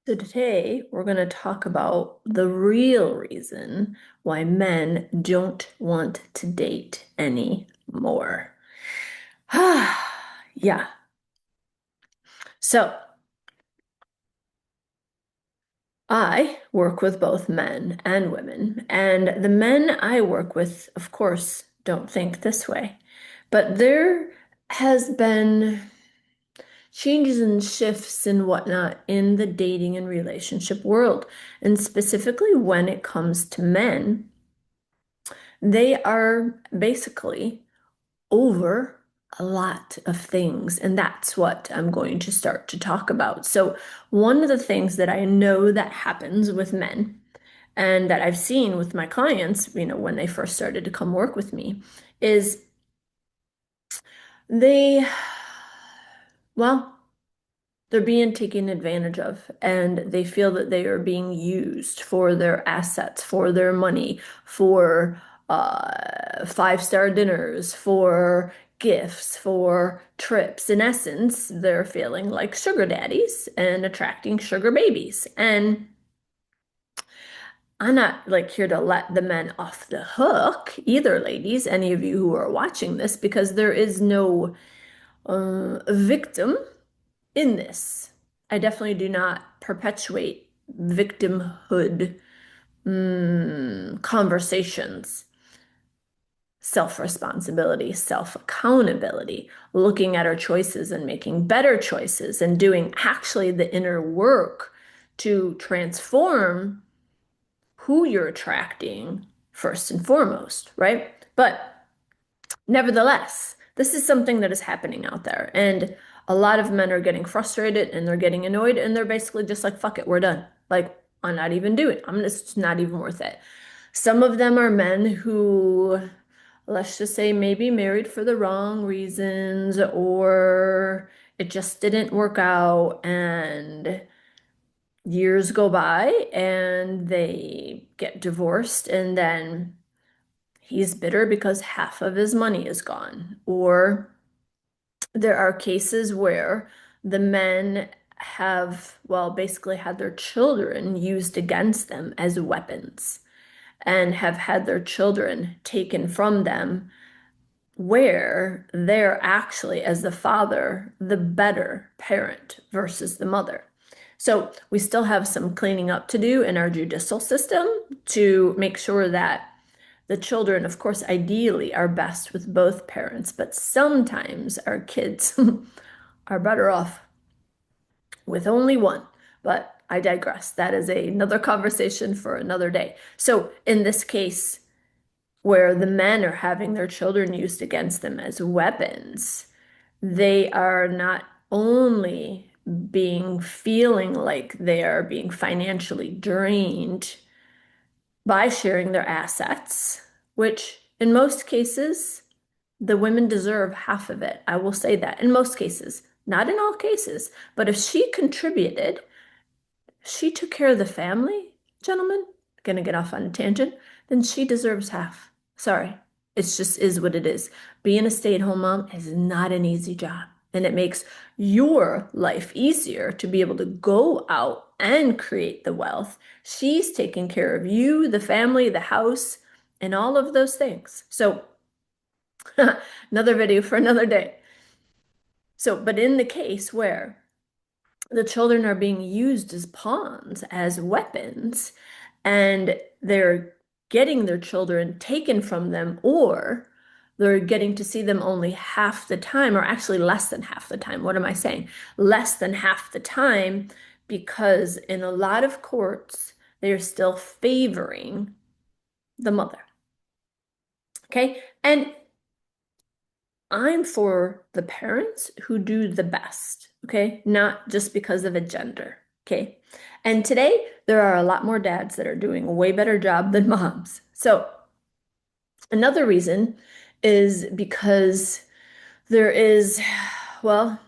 So today we're going to talk about the real reason why men don't want to date anymore. Yeah. So I work with both men and women, and the men I work with, of course, don't think this way. But there has been changes and shifts and whatnot in the dating and relationship world. And specifically when it comes to men, they are basically over a lot of things. And that's what I'm going to start to talk about. So, one of the things that I know that happens with men and that I've seen with my clients, when they first started to come work with me, is they, well, they're being taken advantage of, and they feel that they are being used for their assets, for their money, for five-star dinners, for gifts, for trips. In essence, they're feeling like sugar daddies and attracting sugar babies. And I'm not like here to let the men off the hook either, ladies, any of you who are watching this, because there is no victim in this. I definitely do not perpetuate victimhood conversations, self-responsibility, self-accountability, looking at our choices and making better choices and doing actually the inner work to transform who you're attracting first and foremost, right? But nevertheless, this is something that is happening out there. And a lot of men are getting frustrated and they're getting annoyed and they're basically just like, fuck it, we're done. Like, I'm not even doing it. It's not even worth it. Some of them are men who, let's just say, maybe married for the wrong reasons or it just didn't work out and years go by and they get divorced and then he's bitter because half of his money is gone. Or there are cases where the men have, well, basically had their children used against them as weapons and have had their children taken from them, where they're actually, as the father, the better parent versus the mother. So we still have some cleaning up to do in our judicial system to make sure that the children, of course, ideally are best with both parents, but sometimes our kids are better off with only one. But I digress. That is another conversation for another day. So in this case, where the men are having their children used against them as weapons, they are not only being feeling like they are being financially drained by sharing their assets, which in most cases, the women deserve half of it. I will say that in most cases, not in all cases, but if she contributed, she took care of the family, gentlemen, gonna get off on a tangent, then she deserves half. Sorry. It's just is what it is. Being a stay-at-home mom is not an easy job. And it makes your life easier to be able to go out and create the wealth. She's taking care of you, the family, the house, and all of those things. So, another video for another day. So, but in the case where the children are being used as pawns, as weapons, and they're getting their children taken from them, or they're getting to see them only half the time, or actually less than half the time. What am I saying? Less than half the time, because in a lot of courts, they are still favoring the mother. Okay. And I'm for the parents who do the best, okay? Not just because of a gender, okay? And today, there are a lot more dads that are doing a way better job than moms. So, another reason is because there is, well,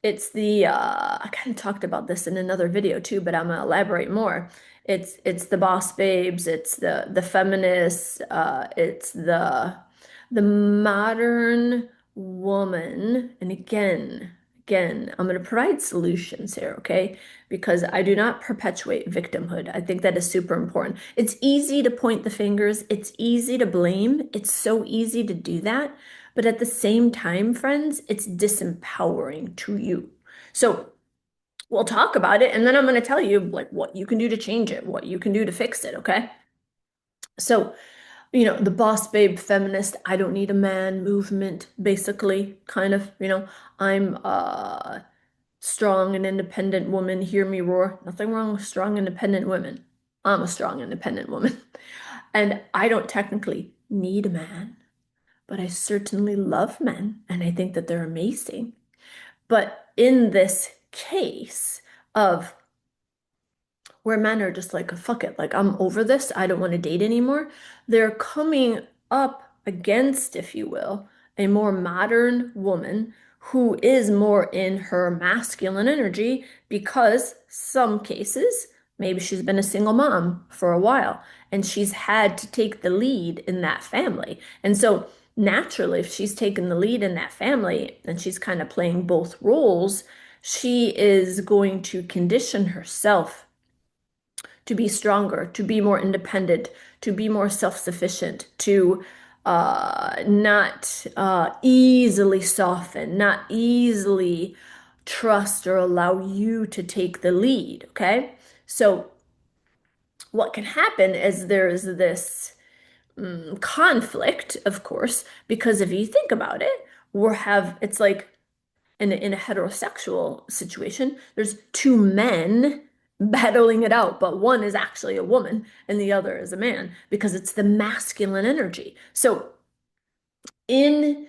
it's the I kind of talked about this in another video too, but I'm gonna elaborate more. It's the boss babes, it's the feminists, it's the modern woman. And again, again, I'm going to provide solutions here, okay? Because I do not perpetuate victimhood. I think that is super important. It's easy to point the fingers, it's easy to blame. It's so easy to do that. But at the same time, friends, it's disempowering to you. So we'll talk about it, and then I'm going to tell you like what you can do to change it, what you can do to fix it, okay? So, the boss babe feminist, I don't need a man movement, basically, kind of, I'm a strong and independent woman, hear me roar. Nothing wrong with strong, independent women. I'm a strong, independent woman. And I don't technically need a man, but I certainly love men, and I think that they're amazing. But in this case of where men are just like, fuck it, like I'm over this, I don't want to date anymore. They're coming up against, if you will, a more modern woman who is more in her masculine energy because some cases, maybe she's been a single mom for a while and she's had to take the lead in that family. And so naturally, if she's taken the lead in that family and she's kind of playing both roles, she is going to condition herself to be stronger, to be more independent, to be more self-sufficient, to not easily soften, not easily trust or allow you to take the lead. Okay. So, what can happen is there's this conflict, of course, because if you think about it, it's like in a heterosexual situation, there's two men battling it out, but one is actually a woman and the other is a man because it's the masculine energy. So in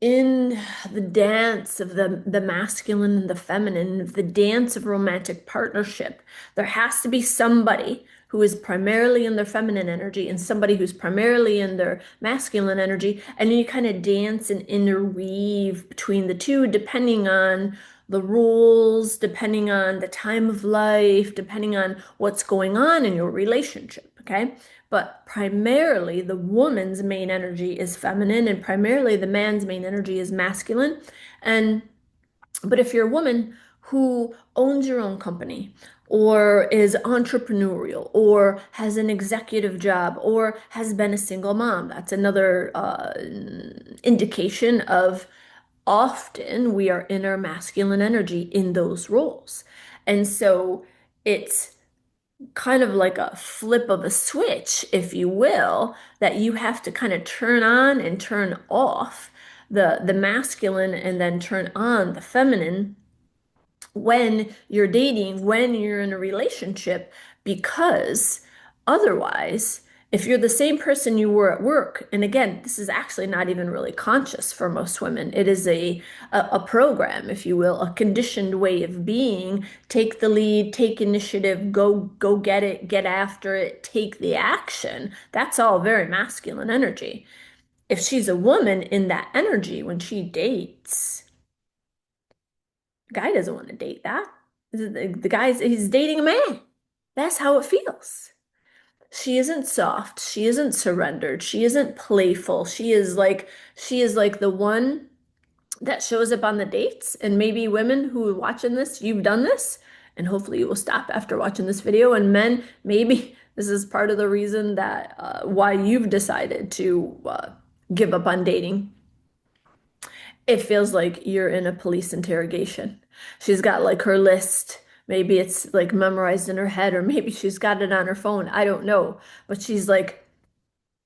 in the dance of the masculine and the feminine, the dance of romantic partnership, there has to be somebody who is primarily in their feminine energy and somebody who's primarily in their masculine energy, and then you kind of dance and interweave between the two depending on the rules, depending on the time of life, depending on what's going on in your relationship, okay? But primarily, the woman's main energy is feminine, and primarily the man's main energy is masculine. And but if you're a woman who owns your own company, or is entrepreneurial, or has an executive job, or has been a single mom, that's another indication of often we are in our masculine energy in those roles. And so it's kind of like a flip of a switch, if you will, that you have to kind of turn on and turn off the masculine and then turn on the feminine when you're dating, when you're in a relationship, because otherwise, if you're the same person you were at work, and again, this is actually not even really conscious for most women. It is a program, if you will, a conditioned way of being. Take the lead, take initiative, go get it, get after it, take the action. That's all very masculine energy. If she's a woman in that energy when she dates, guy doesn't want to date that. The guy's he's dating a man. That's how it feels. She isn't soft. She isn't surrendered. She isn't playful. She is like the one that shows up on the dates. And maybe women who are watching this, you've done this, and hopefully you will stop after watching this video. And men, maybe this is part of the reason that why you've decided to give up on dating. It feels like you're in a police interrogation. She's got like her list. Maybe it's like memorized in her head, or maybe she's got it on her phone. I don't know. But she's like,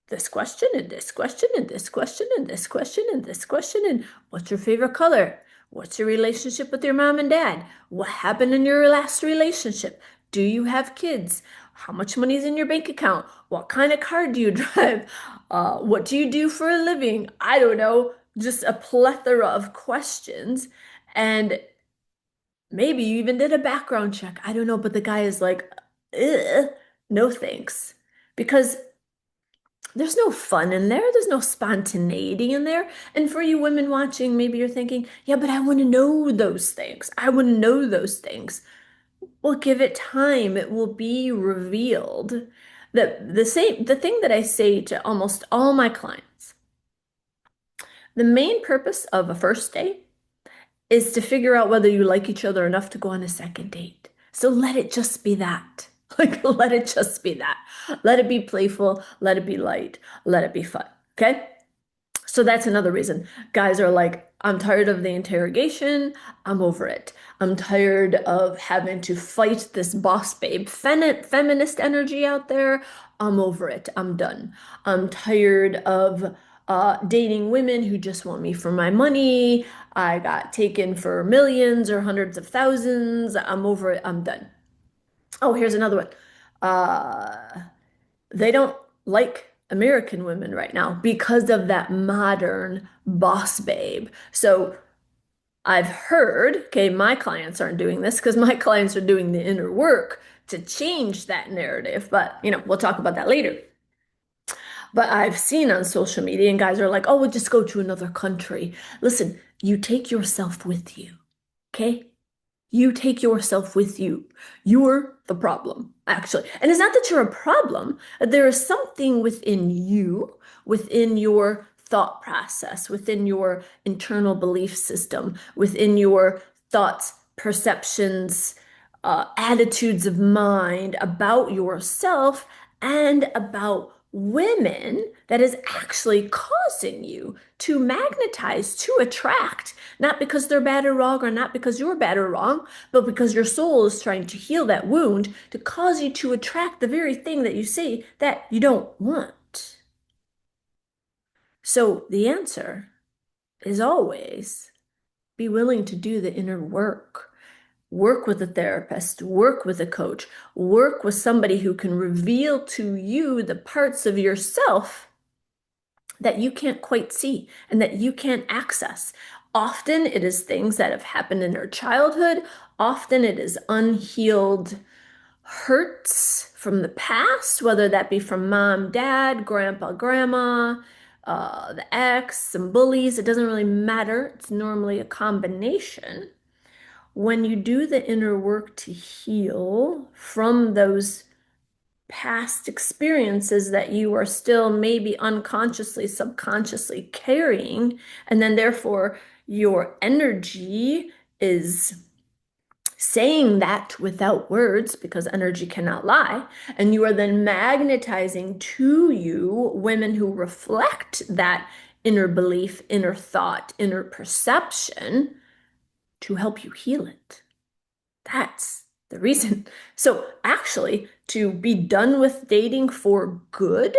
this question and this question and this question and this question and this question and what's your favorite color? What's your relationship with your mom and dad? What happened in your last relationship? Do you have kids? How much money is in your bank account? What kind of car do you drive? What do you do for a living? I don't know. Just a plethora of questions. And maybe you even did a background check. I don't know. But the guy is like, ugh, no thanks. Because there's no fun in there. There's no spontaneity in there. And for you women watching, maybe you're thinking, yeah, but I want to know those things. I want to know those things. Well, give it time. It will be revealed. The thing that I say to almost all my clients, the main purpose of a first date is to figure out whether you like each other enough to go on a second date. So let it just be that. Like, let it just be that. Let it be playful, let it be light, let it be fun. Okay? So that's another reason. Guys are like, I'm tired of the interrogation. I'm over it. I'm tired of having to fight this boss babe feminist energy out there. I'm over it. I'm done. I'm tired of dating women who just want me for my money. I got taken for millions or hundreds of thousands. I'm over it. I'm done. Oh, here's another one. Uh, they don't like American women right now because of that modern boss babe. So I've heard, okay, my clients aren't doing this because my clients are doing the inner work to change that narrative, but we'll talk about that later. But I've seen on social media, and guys are like, oh, we'll just go to another country. Listen, you take yourself with you, okay? You take yourself with you. You're the problem, actually. And it's not that you're a problem. There is something within you, within your thought process, within your internal belief system, within your thoughts, perceptions, attitudes of mind about yourself and about women that is actually causing you to magnetize, to attract, not because they're bad or wrong, or not because you're bad or wrong, but because your soul is trying to heal that wound to cause you to attract the very thing that you see that you don't want. So the answer is always be willing to do the inner work. Work with a therapist, work with a coach, work with somebody who can reveal to you the parts of yourself that you can't quite see and that you can't access. Often it is things that have happened in our childhood. Often it is unhealed hurts from the past, whether that be from mom, dad, grandpa, grandma, the ex, some bullies. It doesn't really matter. It's normally a combination. When you do the inner work to heal from those past experiences that you are still maybe unconsciously, subconsciously carrying, and then therefore your energy is saying that without words because energy cannot lie, and you are then magnetizing to you women who reflect that inner belief, inner thought, inner perception to help you heal it. That's the reason. So, actually, to be done with dating for good,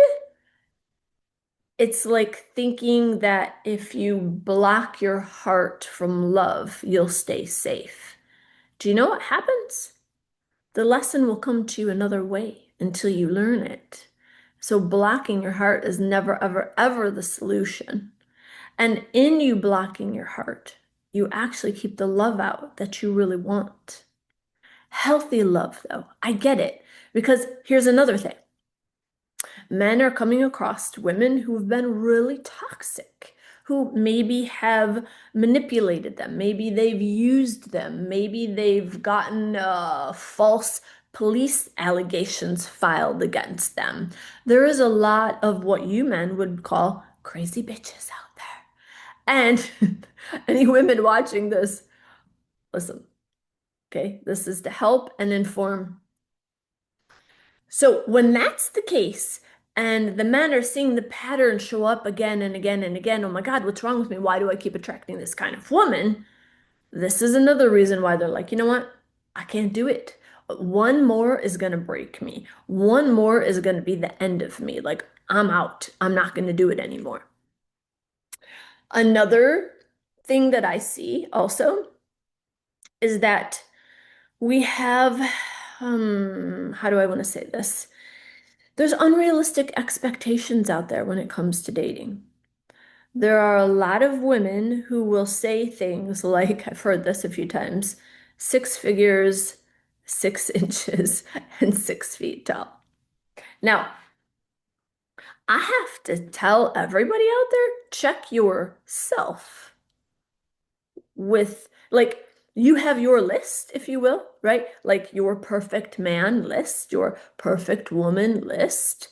it's like thinking that if you block your heart from love, you'll stay safe. Do you know what happens? The lesson will come to you another way until you learn it. So, blocking your heart is never, ever, ever the solution. And in you blocking your heart, you actually keep the love out that you really want. Healthy love, though, I get it. Because here's another thing. Men are coming across women who've been really toxic, who maybe have manipulated them. Maybe they've used them. Maybe they've gotten false police allegations filed against them. There is a lot of what you men would call crazy bitches out there. And any women watching this, listen, okay? This is to help and inform. So when that's the case, and the men are seeing the pattern show up again and again and again, oh my God, what's wrong with me? Why do I keep attracting this kind of woman? This is another reason why they're like, you know what? I can't do it. One more is going to break me. One more is going to be the end of me. Like, I'm out. I'm not going to do it anymore. Another thing that I see also is that we have, how do I want to say this? There's unrealistic expectations out there when it comes to dating. There are a lot of women who will say things like, I've heard this a few times, 6 figures, 6 inches, and 6 feet tall. Now, I have to tell everybody out there, check yourself with, like, you have your list, if you will, right? Like your perfect man list, your perfect woman list.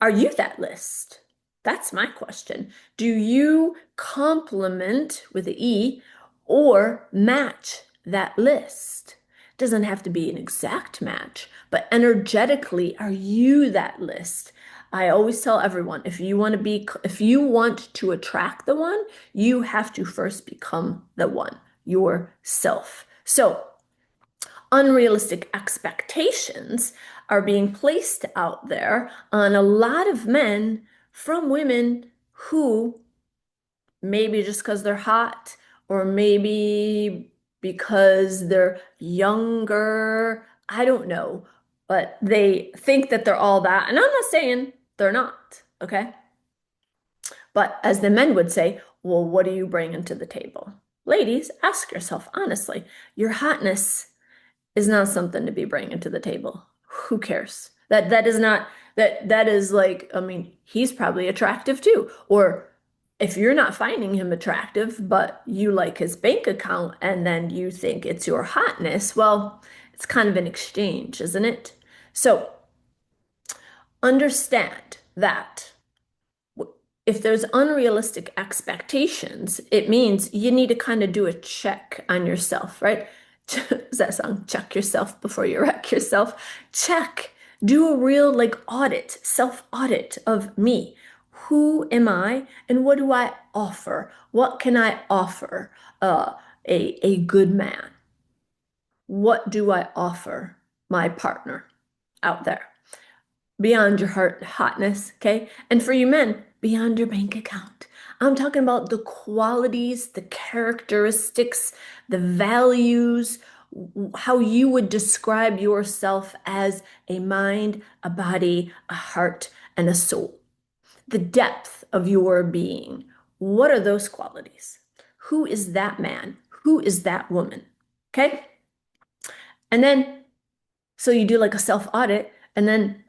Are you that list? That's my question. Do you complement with the E or match that list. It doesn't have to be an exact match, but energetically, are you that list? I always tell everyone, if you want to attract the one, you have to first become the one, yourself. So, unrealistic expectations are being placed out there on a lot of men from women who, maybe just because they're hot, or maybe because they're younger, I don't know, but they think that they're all that. And I'm not saying they're not, okay? But as the men would say, well, what are you bringing to the table? Ladies, ask yourself honestly, your hotness is not something to be bringing to the table. Who cares? That is not that is like, I mean, he's probably attractive too. Or if you're not finding him attractive, but you like his bank account and then you think it's your hotness, well, it's kind of an exchange, isn't it? So understand that if there's unrealistic expectations, it means you need to kind of do a check on yourself, right? Does that sound check yourself before you wreck yourself? Check. Do a real like audit, self-audit of me. Who am I and what do I offer? What can I offer a good man? What do I offer my partner out there? Beyond your heart hotness, okay? And for you men, beyond your bank account. I'm talking about the qualities, the characteristics, the values, how you would describe yourself as a mind, a body, a heart, and a soul. The depth of your being. What are those qualities? Who is that man? Who is that woman? Okay? And then so you do like a self audit, and then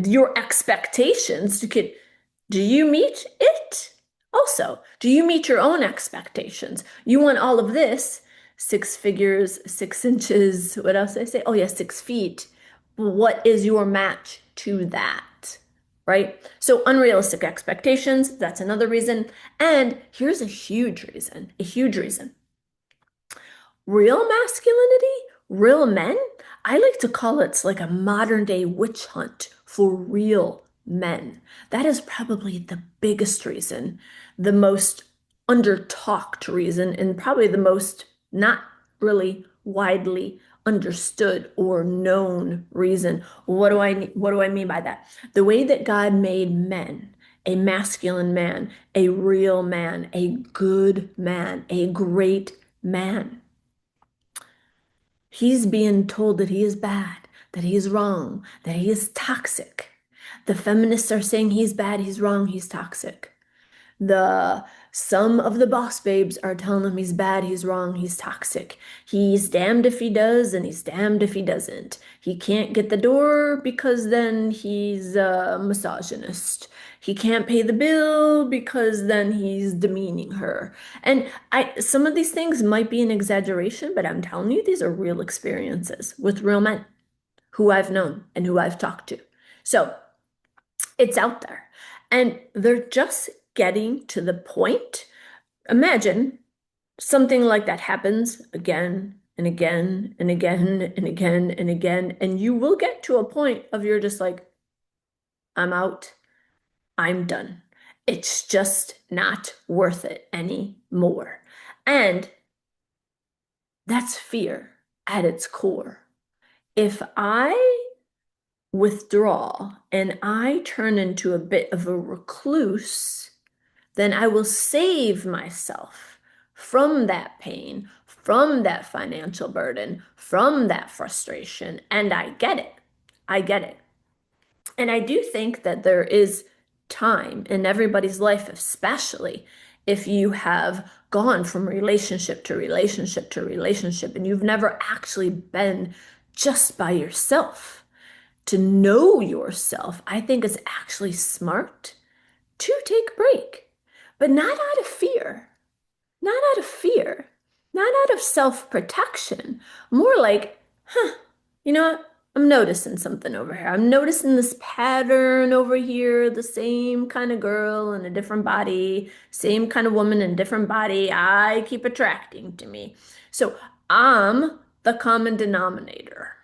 your expectations, do you meet it? Also, do you meet your own expectations? You want all of this, 6 figures, 6 inches, what else did I say? Oh yeah, 6 feet. What is your match to that? Right? So unrealistic expectations, that's another reason. And here's a huge reason, a huge reason. Real masculinity, real men, I like to call it like a modern day witch hunt for real men. That is probably the biggest reason, the most under-talked reason, and probably the most not really widely understood or known reason. What do I mean by that? The way that God made men, a masculine man, a real man, a good man, a great man. He's being told that he is bad, that he is wrong, that he is toxic. The feminists are saying he's bad, he's wrong, he's toxic. The Some of the boss babes are telling him he's bad, he's wrong, he's toxic. He's damned if he does, and he's damned if he doesn't. He can't get the door because then he's a misogynist. He can't pay the bill because then he's demeaning her. And some of these things might be an exaggeration, but I'm telling you, these are real experiences with real men who I've known and who I've talked to. So it's out there. And they're just getting to the point. Imagine something like that happens again and again and again and again and again. And you will get to a point of you're just like, I'm out. I'm done. It's just not worth it anymore. And that's fear at its core. If I withdraw and I turn into a bit of a recluse, then I will save myself from that pain, from that financial burden, from that frustration. And I get it. I get it. And I do think that there is time in everybody's life, especially if you have gone from relationship to relationship to relationship and you've never actually been just by yourself. To know yourself, I think is actually smart to take a break, but not out of fear, not out of fear, not out of self-protection, more like, huh, you know what? I'm noticing something over here. I'm noticing this pattern over here, the same kind of girl in a different body, same kind of woman in a different body. I keep attracting to me. So I'm the common denominator.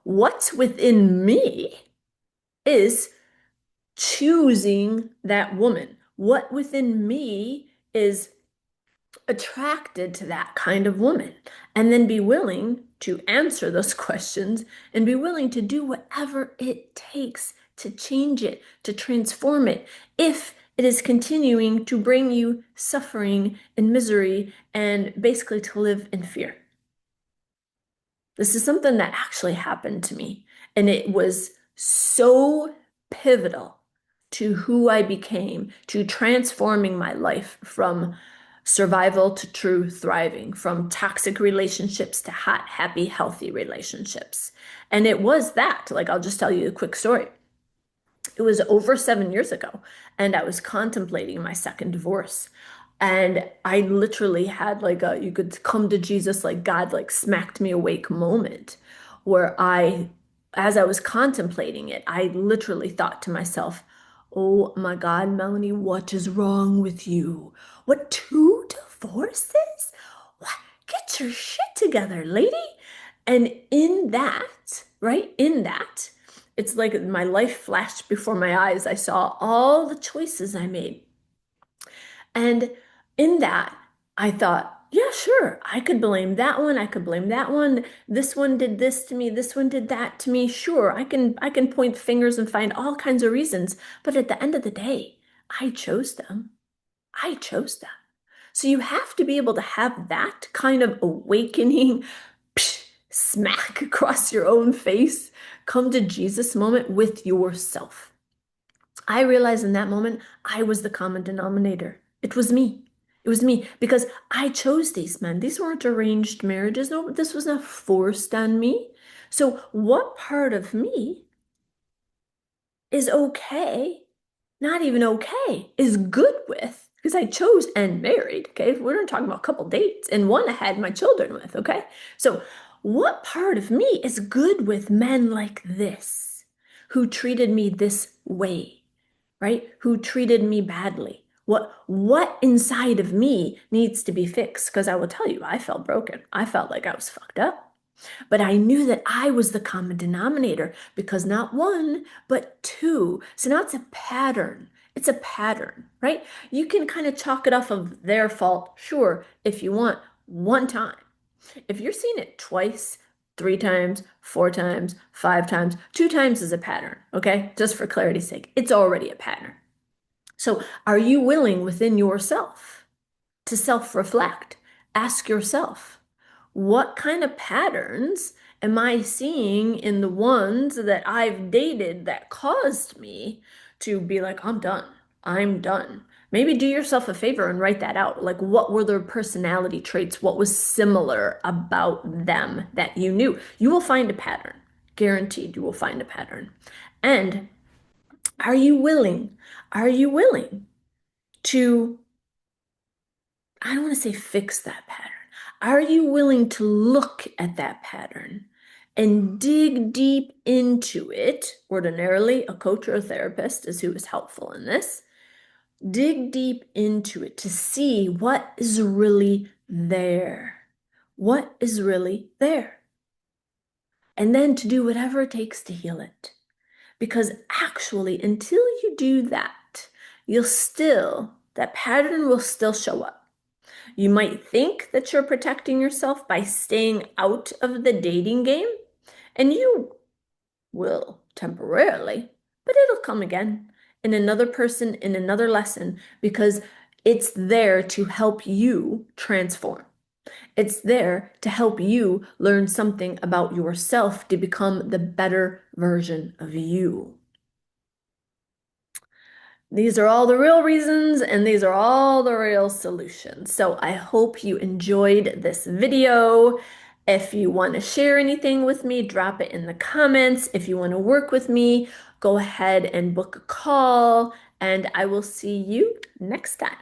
What's within me is choosing that woman. What within me is attracted to that kind of woman, and then be willing to answer those questions and be willing to do whatever it takes to change it, to transform it, if it is continuing to bring you suffering and misery and basically to live in fear. This is something that actually happened to me, and it was so pivotal to who I became, to transforming my life from survival to true thriving, from toxic relationships to hot, happy, healthy relationships. And it was that, like, I'll just tell you a quick story. It was over 7 years ago, and I was contemplating my second divorce. And I literally had like a, you could come to Jesus, like God like smacked me awake moment where as I was contemplating it, I literally thought to myself, oh my God, Melanie, what is wrong with you? What, two divorces? What? Get your shit together, lady. And in that, right, in that, it's like my life flashed before my eyes. I saw all the choices I made. And in that, I thought, yeah, sure, I could blame that one. I could blame that one. This one did this to me. This one did that to me. Sure, I can point fingers and find all kinds of reasons. But at the end of the day, I chose them. I chose them. So you have to be able to have that kind of awakening, smack across your own face, come to Jesus moment with yourself. I realized in that moment I was the common denominator. It was me. It was me because I chose these men. These weren't arranged marriages. No, this was not forced on me. So, what part of me is okay, not even okay, is good with, because I chose and married, okay? We're not talking about a couple dates, and one I had my children with, okay? So, what part of me is good with men like this, who treated me this way, right? Who treated me badly? What inside of me needs to be fixed? Because I will tell you, I felt broken. I felt like I was fucked up. But I knew that I was the common denominator because not one, but two. So now it's a pattern. It's a pattern, right? You can kind of chalk it off of their fault, sure, if you want, one time. If you're seeing it twice, three times, four times, five times, two times is a pattern, okay? Just for clarity's sake, it's already a pattern. So are you willing within yourself to self-reflect? Ask yourself, what kind of patterns am I seeing in the ones that I've dated that caused me to be like, I'm done. I'm done. Maybe do yourself a favor and write that out. Like, what were their personality traits? What was similar about them that you knew? You will find a pattern. Guaranteed, you will find a pattern. And are you willing? Are you willing to, I don't want to say fix that pattern. Are you willing to look at that pattern and dig deep into it? Ordinarily, a coach or a therapist is who is helpful in this. Dig deep into it to see what is really there. What is really there? And then to do whatever it takes to heal it. Because actually, until you do that, that pattern will still show up. You might think that you're protecting yourself by staying out of the dating game, and you will temporarily, but it'll come again in another person, in another lesson, because it's there to help you transform. It's there to help you learn something about yourself to become the better version of you. These are all the real reasons, and these are all the real solutions. So I hope you enjoyed this video. If you want to share anything with me, drop it in the comments. If you want to work with me, go ahead and book a call, and I will see you next time.